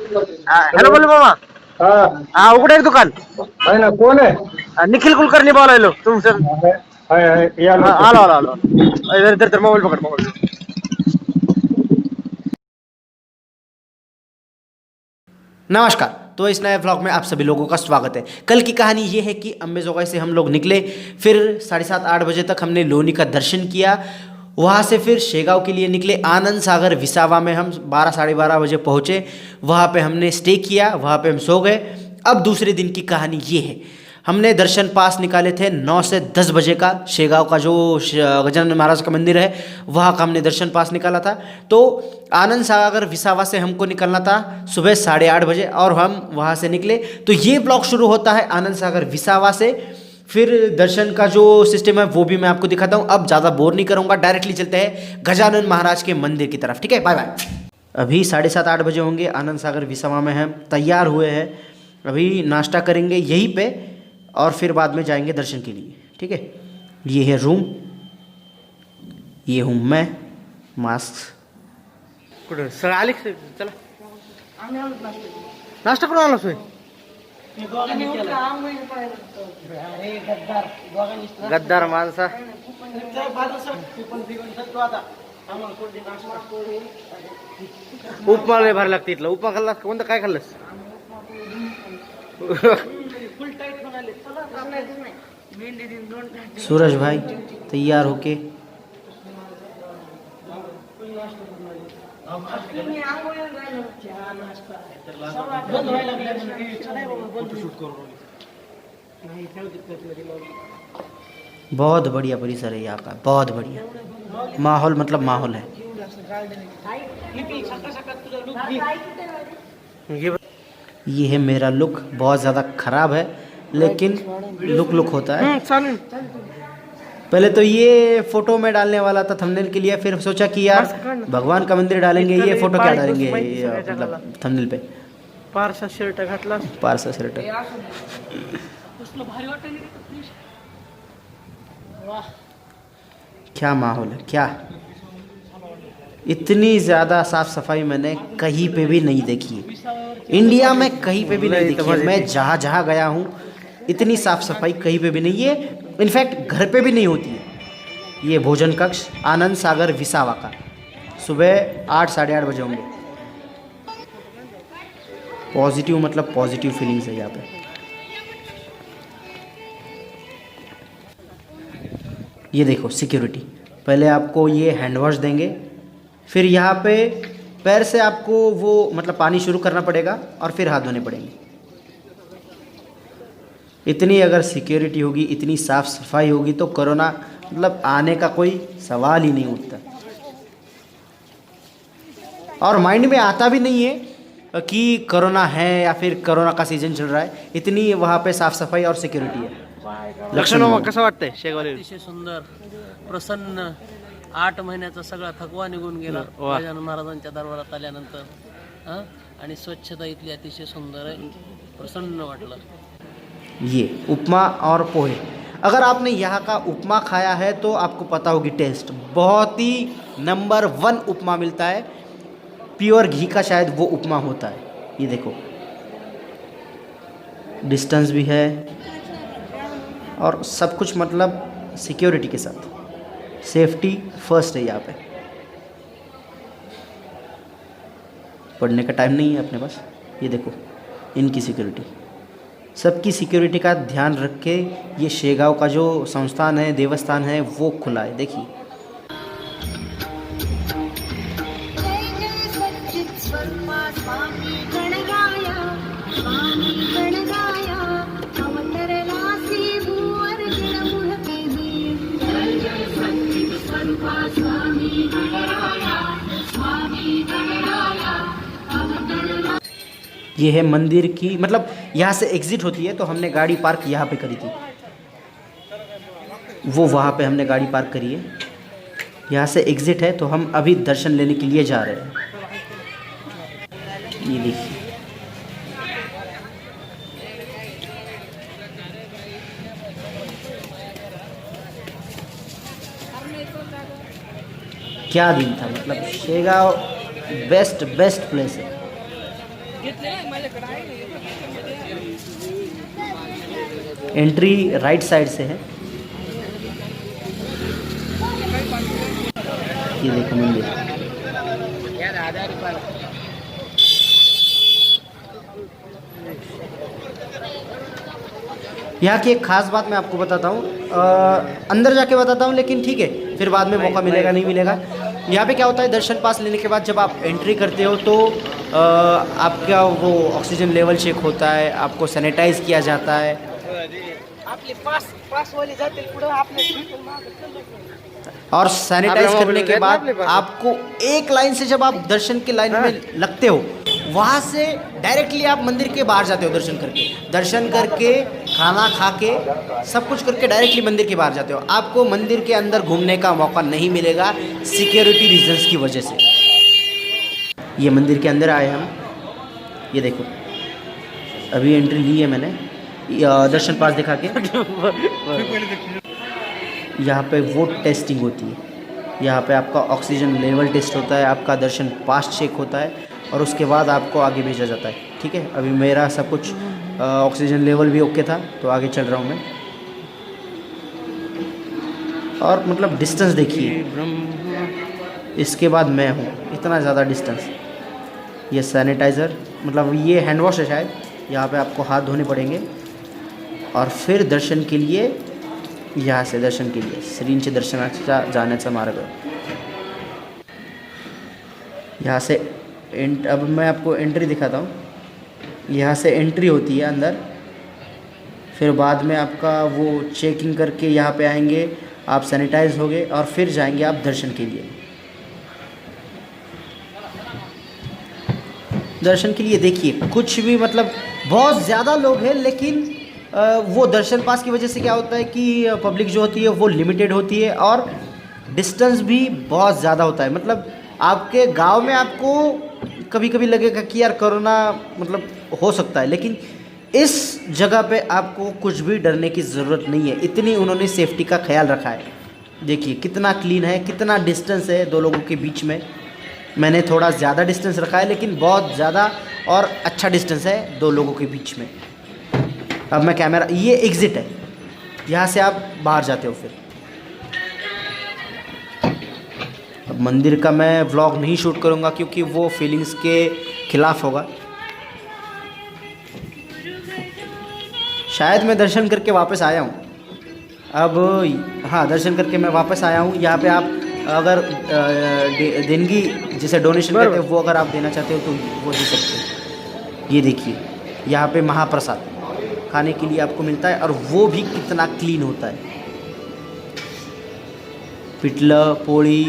Hello बोल मामा. हा उघडे एक दुकान. आहे ना. कोण आहे? निखिल कुलकर्णी बोलायलो तुमचं. या लवकर. आलो आलो आलो. तर मोबाईल पकड मोबाईल. नमस्कार। तो इस नए व्लॉग में आप सभी लोगों का स्वागत है। कल की कहानी ये है कि अम्बेजोगाई से हम लोग निकले, फिर 7:30-8 बजे तक हमने लोनी का दर्शन किया। वहाँ से फिर शेगांव के लिए निकले। आनंद सागर विसावा में हम 12-12:30 बजे पहुँचे। वहाँ पे हमने स्टे किया, वहाँ पे हम सो गए। अब दूसरे दिन की कहानी ये है, हमने दर्शन पास निकाले थे 9 से 10 बजे का। शेगांव का जो गजानन महाराज का मंदिर है वहाँ का हमने दर्शन पास निकाला था। तो आनंद सागर विसावा से हमको निकलना था सुबह 8:30 बजे और हम वहाँ से निकले। तो ये ब्लॉग शुरू होता है आनंद सागर विसावा से। फिर दर्शन का जो सिस्टम है वो भी मैं आपको दिखाता हूँ। अब ज़्यादा बोर नहीं करूँगा, डायरेक्टली चलते हैं गजानन महाराज के मंदिर की तरफ। ठीक है, बाय बाय। अभी 7:30-8 बजे होंगे। आनंद सागर विसावा में हम तैयार हुए हैं। अभी नाश्ता करेंगे यहीं पे और फिर बाद में जाएंगे दर्शन के लिए। ठीक है, ये है रूम, ये हूँ मैं। मास्क कुठं सर आले चला नाश्ता करून आलो सोय. गद्दार माणसा. उपमा लय भारी लागते इथलं. उपमा खाल्लास कोणतं काय खाल्लंस? सूरज भाई तैयार होके बहुत बढ़िया परिसर है यहाँ का, बहुत बढ़िया माहौल, मतलब माहौल है। ये है मेरा लुक, बहुत ज़्यादा ख़राब है लेकिन लुक होता है। पहले तो ये फ़ोटो में डालने वाला था थंबनेल के लिए, फिर सोचा कि यार भगवान का मंदिर डालेंगे, ये फ़ोटो क्या डालेंगे मतलब थंबनेल पे। पारसा शर्ट घातला. पारसा शर्ट। क्या माहौल है, क्या इतनी ज़्यादा साफ़ सफाई मैंने कहीं पे भी नहीं देखी है। इंडिया में कहीं पे भी नहीं देखी है। मैं जहाँ जहाँ गया हूँ इतनी साफ़ सफाई कहीं पे भी नहीं है। इनफैक्ट घर पे भी नहीं होती है। ये भोजन कक्ष आनंद सागर विसावा का, सुबह 8-8:30 बजे होंगे। पॉजिटिव मतलब पॉजिटिव फीलिंग्स है यहाँ पे। ये देखो सिक्योरिटी, पहले आपको ये हैंड वॉश देंगे, फिर यहाँ पे पैर से आपको वो मतलब पानी शुरू करना पड़ेगा और फिर हाथ धोने पड़ेंगे। इतनी अगर सिक्योरिटी होगी, इतनी साफ़ सफाई होगी तो कोरोना मतलब आने का कोई सवाल ही नहीं उठता। और माइंड में आता भी नहीं है कि कोरोना है या फिर कोरोना का सीजन चल रहा है। इतनी वहाँ पे साफ़ सफाई और सिक्योरिटी है। लक्षण मामा कसं वाटतंय शेगावले? अतिशय सुंदर, प्रसन्न. 8 महिन्याचा सगळा थकवा निघून गेला गजानन महाराजांच्या दरबारात आल्यानंतर. आणि स्वच्छता इथली अतिशय सुंदर आहे, प्रसन्न वाटलं. ये उपमा और पोहे, अगर आपने यहाँ का उपमा खाया है तो आपको पता होगी टेस्ट। बहुत ही नंबर 1 उपमा मिलता है, प्योर घी का शायद वो उपमा होता है। ये देखो डिस्टेंस भी है और सब कुछ मतलब सिक्योरिटी के साथ। सेफ्टी फर्स्ट है यहाँ पे। पढ़ने का टाइम नहीं है अपने पास। ये देखो इनकी सिक्योरिटी, सबकी सिक्योरिटी का ध्यान रख के ये शेगांव का जो संस्थान है, देवस्थान है, वो खुला है। देखिए ये है मंदिर की, मतलब यहाँ से एग्ज़िट होती है। तो हमने गाड़ी पार्क यहाँ पे करी थी, वो वहाँ पे हमने गाड़ी पार्क करी है। यहाँ से एग्ज़िट है तो हम अभी दर्शन लेने के लिए जा रहे हैं। ये देखिए क्या दिन था, मतलब शेगांव बेस्ट प्लेस है। एंट्री राइट साइड से है। ये देखो मंदिर। यहाँ की एक खास बात मैं आपको बताता हूँ, अंदर जाके बताता हूँ, लेकिन ठीक है फिर बाद में मौका मिलेगा नहीं मिलेगा। यहाँ पे क्या होता है, दर्शन पास लेने के बाद जब आप एंट्री करते हो तो आपका वो ऑक्सीजन लेवल चेक होता है, आपको सैनिटाइज किया जाता है। और सैनिटाइज करने के बाद आपको एक लाइन से, जब आप दर्शन के लाइन में लगते हो, वहाँ से डायरेक्टली आप मंदिर के बाहर जाते हो। दर्शन करके खाना खा के सब कुछ करके डायरेक्टली मंदिर के बाहर जाते हो। आपको मंदिर के अंदर घूमने का मौका नहीं मिलेगा सिक्योरिटी रीजंस की वजह से। ये मंदिर के अंदर आए हम, ये देखो अभी एंट्री ली है मैंने, दर्शन पास दिखा के। यहाँ पे वो टेस्टिंग होती है, यहाँ पे आपका ऑक्सीजन लेवल टेस्ट होता है, आपका दर्शन पास चेक होता है और उसके बाद आपको आगे भेजा जाता है। ठीक है, अभी मेरा सब कुछ ऑक्सीजन लेवल भी ओके था तो आगे चल रहा हूँ मैं। और मतलब डिस्टेंस देखिए, इसके बाद मैं हूँ, इतना ज़्यादा डिस्टेंस। ये सैनिटाइज़र, मतलब ये हैंड वॉश है शायद, यहाँ पे आपको हाथ धोने पड़ेंगे। और फिर दर्शन के लिए, यहाँ से दर्शन के लिए श्रींचे दर्शनाचा जाण्याचा मार्ग। यहाँ से अब मैं आपको एंट्री दिखाता हूँ। यहाँ से एंट्री होती है अंदर, फिर बाद में आपका वो चेकिंग करके यहाँ पे आएंगे, आप सैनिटाइज होगे और फिर जाएंगे आप दर्शन के लिए। दर्शन के लिए देखिए कुछ भी, मतलब बहुत ज़्यादा लोग हैं, लेकिन वो दर्शन पास की वजह से क्या होता है कि पब्लिक जो होती है वो लिमिटेड होती है और डिस्टेंस भी बहुत ज़्यादा होता है। मतलब आपके गांव में आपको कभी कभी लगेगा कि यार कोरोना मतलब हो सकता है, लेकिन इस जगह पे आपको कुछ भी डरने की ज़रूरत नहीं है। इतनी उन्होंने सेफ्टी का ख्याल रखा है। देखिए कितना क्लीन है, कितना डिस्टेंस है दो लोगों के बीच में। मैंने थोड़ा ज़्यादा डिस्टेंस रखा है, लेकिन बहुत ज़्यादा और अच्छा डिस्टेंस है दो लोगों के बीच में। अब मैं कैमरा, ये एग्ज़िट है, यहाँ से आप बाहर जाते हो। फिर अब मंदिर का मैं व्लॉग नहीं शूट करूँगा क्योंकि वो फीलिंग्स के खिलाफ होगा। शायद मैं दर्शन करके वापस आया हूँ अब। हाँ, दर्शन करके मैं वापस आया हूँ। यहाँ पे आप अगर देनगी जिसे डोनेशन कहते हैं, वो अगर आप देना चाहते हो तो वो दे सकते हो। ये देखिए यहाँ पे महाप्रसाद खाने के लिए आपको मिलता है और वो भी कितना क्लीन होता है। पिठलं, पोळी,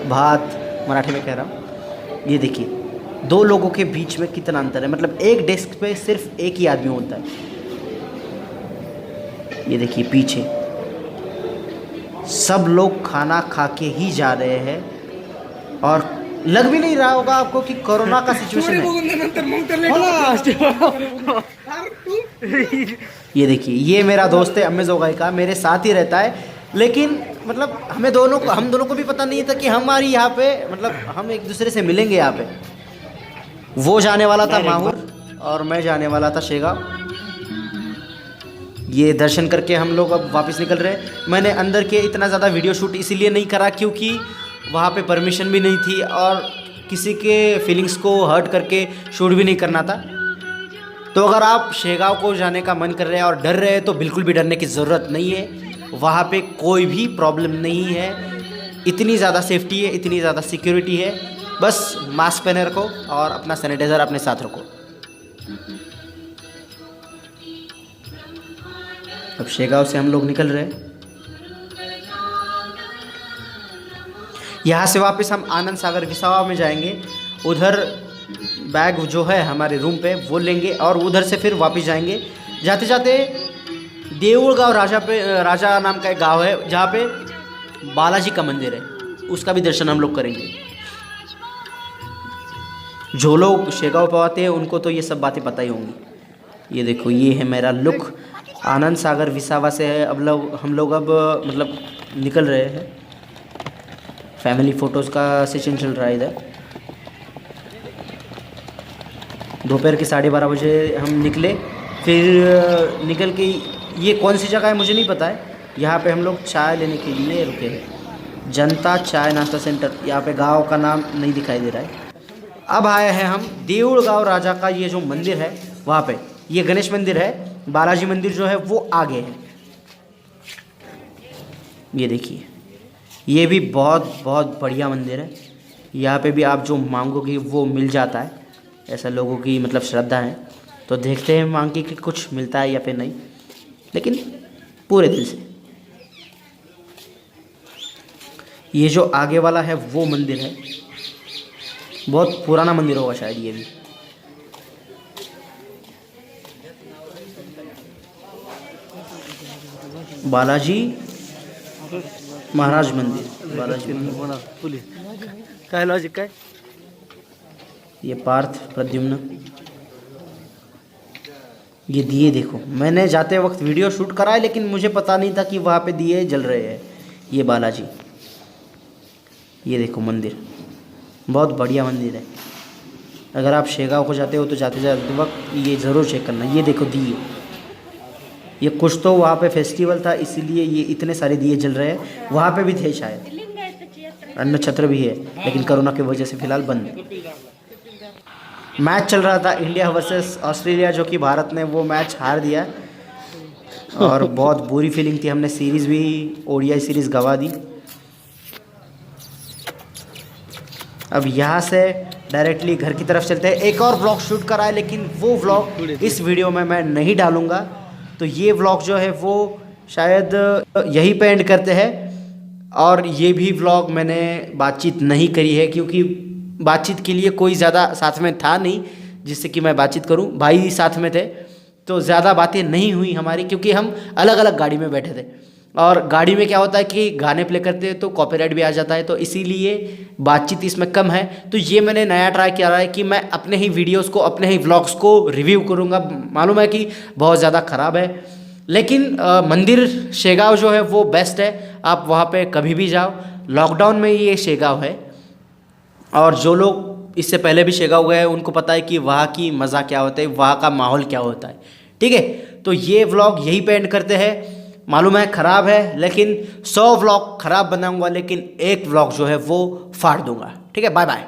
भात मराठी में कह रहा हूँ। ये देखिए दो लोगों के बीच में कितना अंतर है, मतलब एक डेस्क पे सिर्फ एक ही आदमी होता है। ये देखिए पीछे सब लोग खाना खा के ही जा रहे हैं और लग भी नहीं रहा होगा आपको कि कोरोना का सिचुएशन है। ये देखिए ये मेरा दोस्त है अम्मे जोगाई का, मेरे साथ ही रहता है, लेकिन मतलब हम दोनों को भी पता नहीं था कि हमारी यहाँ पे मतलब हम एक दूसरे से मिलेंगे यहाँ पे। वो जाने वाला था माहौर और मैं जाने वाला था शेगांव। ये दर्शन करके हम लोग अब वापस निकल रहे हैं। मैंने अंदर के इतना ज़्यादा वीडियो शूट इसीलिए नहीं करा क्योंकि वहाँ पे परमिशन भी नहीं थी और किसी के फीलिंग्स को हर्ट करके शूट भी नहीं करना था। तो अगर आप शेगांव को जाने का मन कर रहे हैं और डर रहे हैं तो बिल्कुल भी डरने की ज़रूरत नहीं है। वहाँ पे कोई भी प्रॉब्लम नहीं है, इतनी ज़्यादा सेफ्टी है, इतनी ज़्यादा सिक्योरिटी है। बस मास्क पहने रखो और अपना सैनिटाइज़र अपने साथ रखो। अब शेगांव से हम लोग निकल रहे हैं। यहाँ से वापस हम आनंद सागर विसावा में जाएंगे। उधर बैग जो है हमारे रूम पे वो लेंगे और उधर से फिर वापस जाएंगे। जाते जाते देऊळ गाँव राजा नाम का एक गांव है जहाँ पे बालाजी का मंदिर है, उसका भी दर्शन हम लोग करेंगे। जो लोग शेगांव पे आते हैं उनको तो ये सब बातें पता ही होंगी। ये देखो ये है मेरा लुक आनंद सागर विसावा से है। अब हम लोग अब मतलब निकल रहे हैं। फैमिली फ़ोटोज़ का सेशन चल रहा है इधर। दोपहर के 12:30 बजे हम निकले। फिर निकल के ये कौन सी जगह है मुझे नहीं पता है, यहाँ पे हम लोग चाय लेने के लिए रुके हैं। जनता चाय नाश्ता सेंटर, यहाँ पे गांव का नाम नहीं दिखाई दे रहा है। अब आए हैं हम देऊल गाँव राजा का ये जो मंदिर है वहाँ पे। ये गणेश मंदिर है, बालाजी मंदिर जो है वो आगे है। ये देखिए, ये भी बहुत बहुत बढ़िया मंदिर है। यहाँ पे भी आप जो मांगोगे वो मिल जाता है, ऐसा लोगों की मतलब श्रद्धा है। तो देखते हैं मांग के कि कुछ मिलता है या फिर नहीं, लेकिन पूरे दिल से। ये जो आगे वाला है वो मंदिर है, बहुत पुराना मंदिर होगा शायद ये भी। बालाजी महाराज मंदिर, बालाजी मंदिर। काय लॉजिक काय? ये पार्थ प्रद्युम्न। ये दिए देखो, मैंने जाते वक्त वीडियो शूट करा है, लेकिन मुझे पता नहीं था कि वहाँ पे दिए जल रहे हैं। ये बालाजी, ये देखो मंदिर, बहुत बढ़िया मंदिर है। अगर आप शेगांव को जाते हो तो जाते जाते वक्त ये ज़रूर चेक करना। ये देखो दिए, ये कुछ तो वहाँ पे फेस्टिवल था इसीलिए ये इतने सारे दिए जल रहे हैं। वहाँ पे भी थे शायद, अन्न छत्र भी है, लेकिन कोरोना की वजह से फ़िलहाल बंद। मैच चल रहा था इंडिया वर्सेस ऑस्ट्रेलिया, जो कि भारत ने वो मैच हार दिया और बहुत बुरी फीलिंग थी। हमने सीरीज़ भी, ओडीआई सीरीज़ गंवा दी। अब यहाँ से डायरेक्टली घर की तरफ चलते हैं। एक और व्लॉग शूट करा है, लेकिन वो व्लॉग इस वीडियो में मैं नहीं डालूँगा। तो ये व्लॉग जो है वो शायद यहीं पे एंड करते हैं। और ये भी व्लॉग मैंने बातचीत नहीं करी है, क्योंकि बातचीत के लिए कोई ज़्यादा साथ में था नहीं जिससे कि मैं बातचीत करूं। भाई साथ में थे तो ज़्यादा बातें नहीं हुई हमारी, क्योंकि हम अलग अलग गाड़ी में बैठे थे। और गाड़ी में क्या होता है कि गाने प्ले करते हैं तो कॉपीराइट भी आ जाता है, तो इसीलिए बातचीत इसमें कम है। तो ये मैंने नया ट्राई किया है कि मैं अपने ही वीडियोस को, अपने ही व्लॉग्स को रिव्यू करूँगा। मालूम है कि बहुत ज़्यादा ख़राब है, लेकिन मंदिर शेगांव जो है वो बेस्ट है। आप वहाँ पे कभी भी जाओ। लॉकडाउन में ये शेगांव है, और जो लोग इससे पहले भी शेगांव गए हैं उनको पता है कि वहाँ की मज़ा क्या होता है, वहाँ का माहौल क्या होता है। ठीक है, तो ये व्लॉग यहीं पे एंड करते हैं। मालूम है ख़राब है, लेकिन 100 व्लॉग ख़राब बनाऊंगा, लेकिन एक व्लॉग जो है वो फाड़ दूंगा। ठीक है, बाय बाय।